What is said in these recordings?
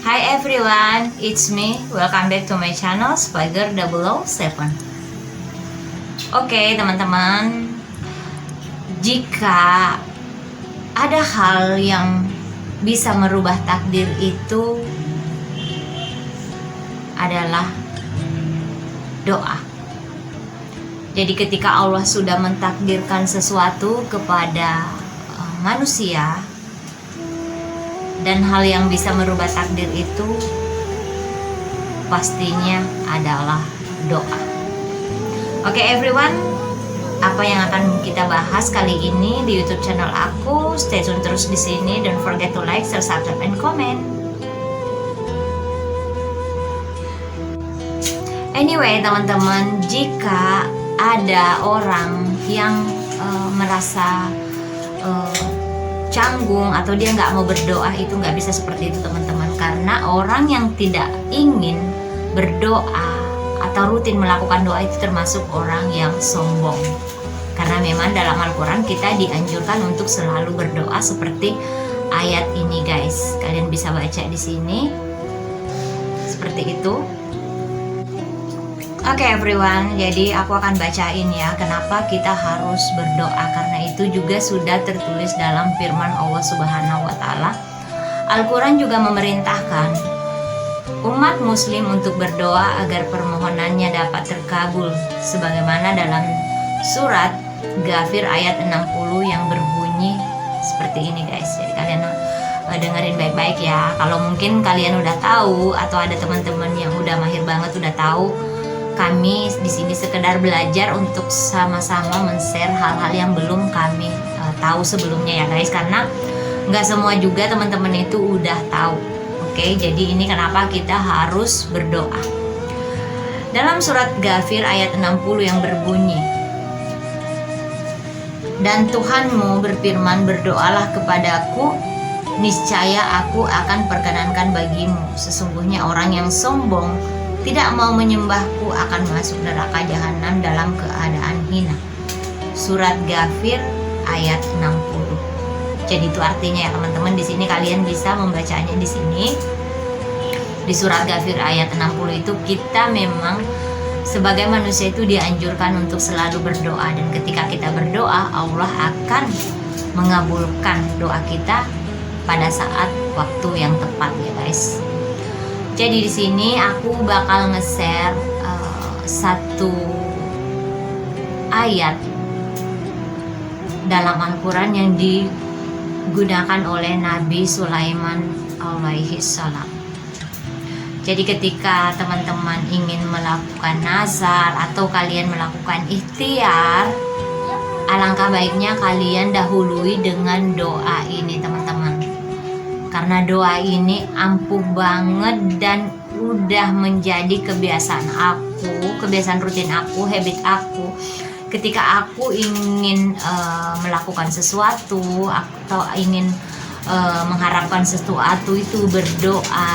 Hi everyone, it's me. Welcome back to my channel Spiger 007. Oke teman-teman, jika ada hal yang bisa merubah takdir itu adalah doa. Jadi ketika Allah sudah mentakdirkan sesuatu kepada manusia, dan hal yang bisa merubah takdir itu pastinya adalah doa. Oke everyone, apa yang akan kita bahas kali ini di YouTube channel aku? Stay tune terus di sini. Don't forget to like, share, subscribe, and comment. Anyway teman-teman, jika ada orang yang merasa canggung atau dia nggak mau berdoa, itu nggak bisa seperti itu teman-teman. Karena orang yang tidak ingin berdoa atau rutin melakukan doa itu termasuk orang yang sombong. Karena memang dalam Al-Quran kita dianjurkan untuk selalu berdoa seperti ayat ini guys. Kalian bisa baca di sini seperti itu. Oke everyone, jadi aku akan bacain ya kenapa kita harus berdoa, karena itu juga sudah tertulis dalam firman Allah Subhanahu wa taala. Al-Qur'an juga memerintahkan umat muslim untuk berdoa agar permohonannya dapat terkabul, sebagaimana dalam surat Ghafir ayat 60 yang berbunyi seperti ini guys. Jadi kalian dengerin baik-baik ya. Kalau mungkin kalian udah tahu atau ada teman-teman yang udah mahir banget udah tahu, kami di sini sekedar belajar untuk sama-sama men-share hal-hal yang belum kami tahu sebelumnya ya guys, karena nggak semua juga teman-teman itu udah tahu. Oke, jadi ini kenapa kita harus berdoa. Dalam surat Ghafir ayat 60 yang berbunyi, dan Tuhanmu berfirman, berdoalah kepadaku, niscaya aku akan perkenankan bagimu. Sesungguhnya orang yang sombong tidak mau menyembahku akan masuk neraka jahanam dalam keadaan hina. Surat Ghafir ayat 60. Jadi itu artinya ya teman-teman, di sini kalian bisa membacanya di sini. Di surat Ghafir ayat 60 itu kita memang sebagai manusia itu dianjurkan untuk selalu berdoa, dan ketika kita berdoa Allah akan mengabulkan doa kita pada saat waktu yang tepat ya guys. Jadi di sini aku bakal nge-share satu ayat dalam Al-Quran yang digunakan oleh Nabi Sulaiman alaihi salam. Jadi ketika teman-teman ingin melakukan nazar atau kalian melakukan ikhtiar, alangkah baiknya kalian dahului dengan doa ini teman-teman. Karena doa ini ampuh banget dan udah menjadi kebiasaan aku, kebiasaan rutin aku, habit aku. Ketika aku ingin melakukan sesuatu atau ingin mengharapkan sesuatu itu berdoa,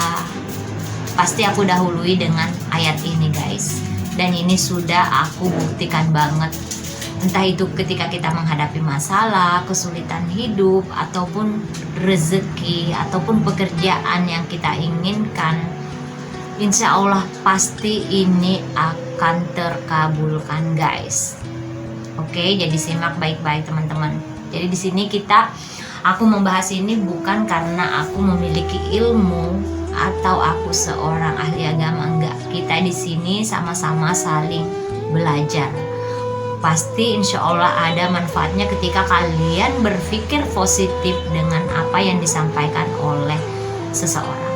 pasti aku dahului dengan ayat ini guys. Dan ini sudah aku buktikan banget. Entah itu ketika kita menghadapi masalah, kesulitan hidup, ataupun rezeki, ataupun pekerjaan yang kita inginkan, insya Allah pasti ini akan terkabulkan guys. Oke, jadi simak baik-baik teman-teman. Jadi di sini aku membahas ini bukan karena aku memiliki ilmu atau aku seorang ahli agama, enggak. Kita di sini sama-sama saling belajar. Pasti insya Allah ada manfaatnya ketika kalian berpikir positif dengan apa yang disampaikan oleh seseorang.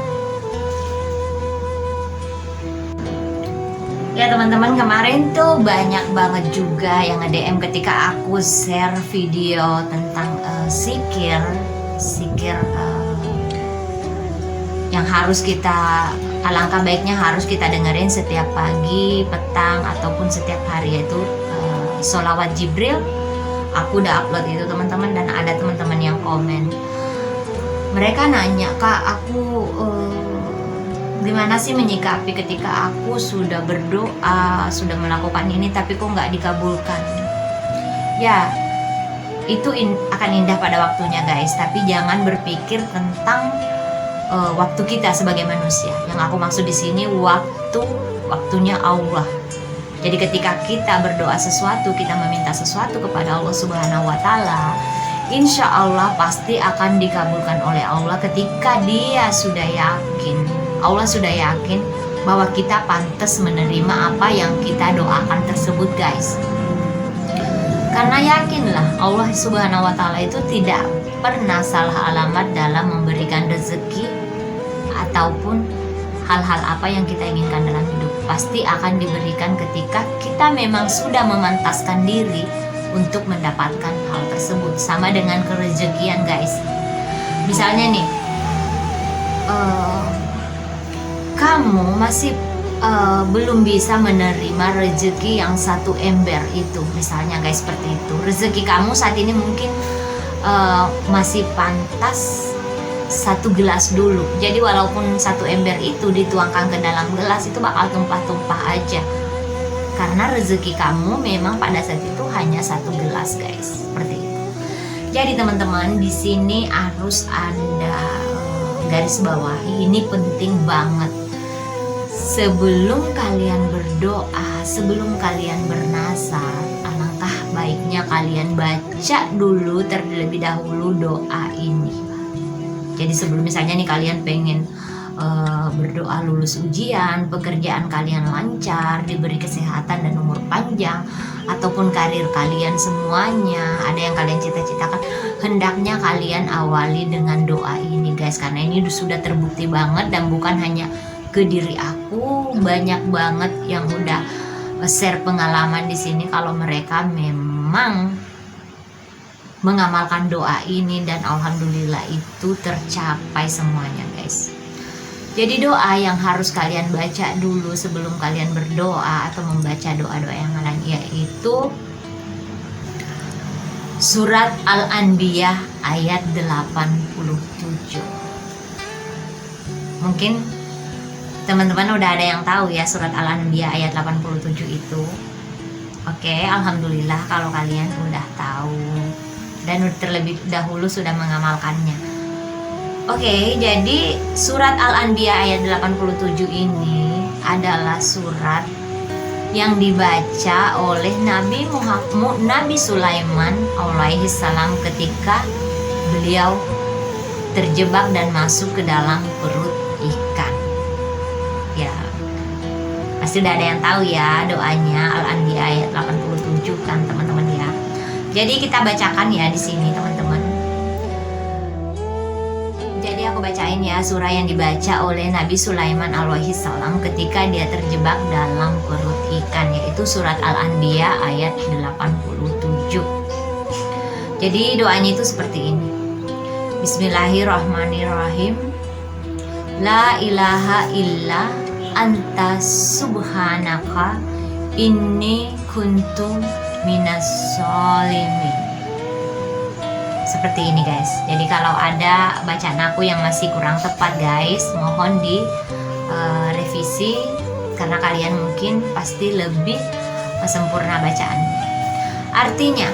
Ya teman-teman, kemarin tuh banyak banget juga yang nge-DM ketika aku share video tentang zikir yang harus kita, alangkah baiknya harus kita dengerin setiap pagi, petang, ataupun setiap hari, yaitu sholawat Jibril. Aku udah upload itu teman-teman, dan ada teman-teman yang komen. Mereka nanya, Kak, aku gimana sih menyikapi ketika aku sudah berdoa, sudah melakukan ini tapi kok nggak dikabulkan? Ya, akan indah pada waktunya guys, tapi jangan berpikir tentang waktu kita sebagai manusia. Yang aku maksud di sini waktunya Allah. Jadi ketika kita berdoa sesuatu, kita meminta sesuatu kepada Allah Subhanahu wa Ta'ala, insya Allah pasti akan dikabulkan oleh Allah ketika Dia sudah yakin. Allah sudah yakin bahwa kita pantas menerima apa yang kita doakan tersebut guys. Karena yakinlah Allah Subhanahu wa Ta'ala itu tidak pernah salah alamat dalam memberikan rezeki ataupun hal-hal apa yang kita inginkan dalam hidup. Pasti akan diberikan ketika kita memang sudah memantaskan diri untuk mendapatkan hal tersebut. Sama dengan kerezekian guys. Misalnya nih, kamu masih belum bisa menerima rezeki yang 1 ember itu, misalnya guys, seperti itu. Rezeki kamu saat ini mungkin masih pantas 1 gelas dulu. Jadi walaupun 1 ember itu dituangkan ke dalam gelas, itu bakal tumpah-tumpah aja. Karena rezeki kamu memang pada saat itu hanya 1 gelas guys, seperti itu. Jadi teman-teman, di sini harus Anda garis bawahi, ini penting banget. Sebelum kalian berdoa, sebelum kalian bernazar, alangkah baiknya kalian baca dulu terlebih dahulu doa ini. Jadi sebelum misalnya nih kalian pengen berdoa lulus ujian, pekerjaan kalian lancar, diberi kesehatan dan umur panjang, ataupun karir kalian semuanya, ada yang kalian cita-citakan, hendaknya kalian awali dengan doa ini guys. Karena ini sudah terbukti banget, dan bukan hanya ke diri aku, banyak banget yang udah share pengalaman di sini kalau mereka memang mengamalkan doa ini dan alhamdulillah itu tercapai semuanya guys. Jadi doa yang harus kalian baca dulu sebelum kalian berdoa atau membaca doa-doa yang lain, yaitu surat Al-Anbiya ayat 87. Mungkin teman-teman udah ada yang tahu ya surat Al-Anbiya ayat 87 itu. Oke, alhamdulillah kalau kalian udah tahu dan terlebih dahulu sudah mengamalkannya. Oke, jadi surat Al-Anbiya ayat 87 ini adalah surat yang dibaca oleh Nabi Sulaiman alaihi salam ketika beliau terjebak dan masuk ke dalam perut ikan. Ya, pasti udah ada yang tahu ya doanya Al-Anbiya ayat 87 kan teman-teman ya. Jadi kita bacakan ya di sini teman-teman. Jadi aku bacain ya surah yang dibaca oleh Nabi Sulaiman alaihi salam ketika dia terjebak dalam perut ikan, yaitu surat Al-Anbiya ayat 87. Jadi doanya itu seperti ini. Bismillahirrahmanirrahim. La ilaha illa anta subhanaka inni kuntu minas sholimin. Seperti ini guys. Jadi kalau ada bacaan aku yang masih kurang tepat guys, mohon di revisi karena kalian mungkin pasti lebih sempurna bacaan. Artinya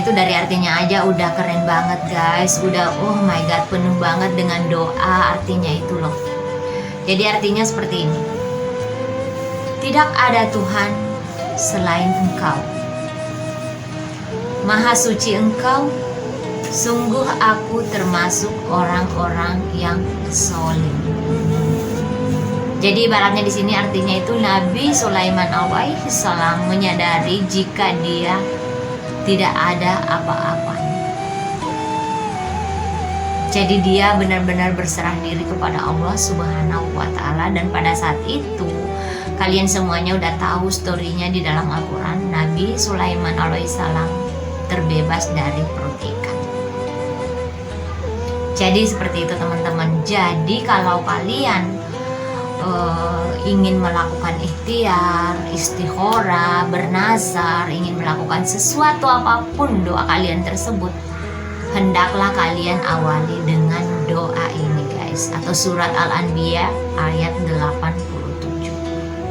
itu dari artinya aja udah keren banget guys, udah oh my god penuh banget dengan doa artinya itu loh. Jadi artinya seperti ini. Tidak ada Tuhan selain Engkau. Maha suci Engkau, sungguh aku termasuk orang-orang yang sholim. Jadi ibaratnya di sini artinya itu Nabi Sulaiman alaihi salam menyadari jika dia tidak ada apa-apanya. Jadi dia benar-benar berserah diri kepada Allah Subhanahu wa Ta'ala. Dan pada saat itu kalian semuanya udah tahu storynya di dalam Al-Quran, Nabi Sulaiman alaihissalam terbebas dari perut ikan. Jadi seperti itu teman-teman. Jadi kalau kalian ingin melakukan ikhtiar, istikharah, bernazar, ingin melakukan sesuatu apapun doa kalian tersebut, hendaklah kalian awali dengan doa ini guys, atau surat Al-Anbiya ayat 87.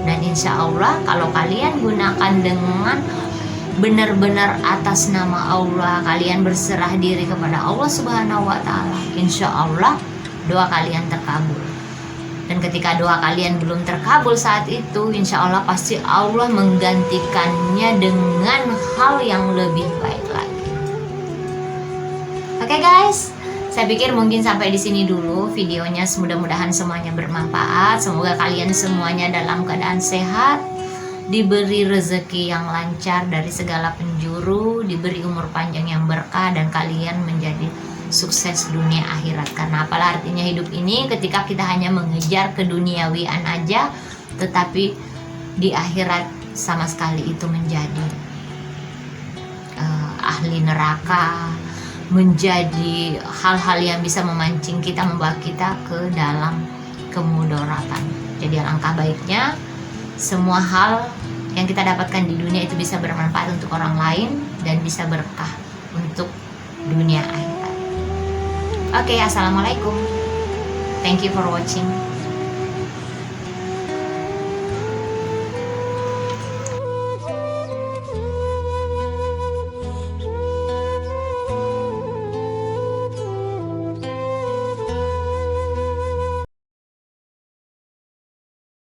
Dan insya Allah kalau kalian gunakan dengan benar-benar atas nama Allah, kalian berserah diri kepada Allah Subhanahu wa Ta'ala, insya Allah doa kalian terkabul. Dan ketika doa kalian belum terkabul saat itu, insya Allah pasti Allah menggantikannya dengan hal yang lebih baik lagi. Oke guys, saya pikir mungkin sampai di sini dulu videonya. Mudah-mudahan semuanya bermanfaat. Semoga kalian semuanya dalam keadaan sehat, diberi rezeki yang lancar dari segala penjuru, diberi umur panjang yang berkah, dan kalian menjadi sukses dunia akhirat. Karena apalah artinya hidup ini ketika kita hanya mengejar keduniawian aja, tetapi di akhirat sama sekali itu menjadi ahli neraka, menjadi hal-hal yang bisa memancing kita, membawa kita ke dalam kemudaratan. Jadi alangkah baiknya semua hal yang kita dapatkan di dunia itu bisa bermanfaat untuk orang lain dan bisa berkah untuk dunia akhirat. Oke, assalamualaikum. Thank you for watching.